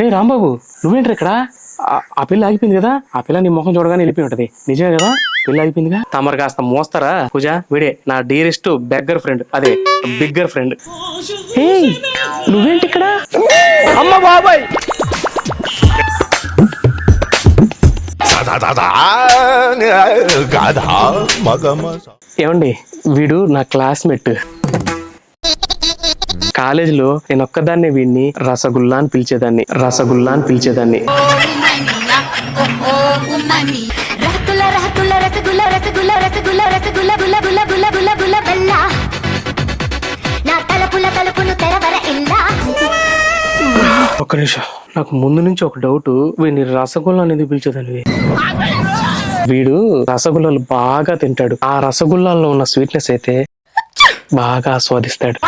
రే రాంబాబు నువ్వేంటి ఇక్కడ? ఆ పిల్ల ఆగిపోయింది కదా, ఆ పిల్ల నీ ముఖం చూడగానే వెళ్ళిపోయి ఉంటది. నిజమే కదా, పిల్ల ఆగిపోయిందిగా. తమరు కాస్త మోస్తారా పూజ? వీడే నా డీరెస్ట్ బెగ్గర్ ఫ్రెండ్, అదే బిగ్గర్ ఫ్రెండ్. నువ్వేంటి ఇక్కడ? అమ్మ బాబాయ్! ఏమండి, వీడు నా క్లాస్మేట్. కాలేజీలో నేను ఒక్కదాన్నే వీడిని రసగుల్లా అని పిలిచేదాన్ని. ఒక్క నిమిషం, నాకు ముందు నుంచి ఒక డౌట్, వీడిని రసగుల్లా అనేది పిలిచేదాన్ని. వీడు రసగుల్లాలు బాగా తింటాడు. ఆ రసగుల్లాల్లో ఉన్న స్వీట్నెస్ అయితే బాగా ఆస్వాదిస్తాడు.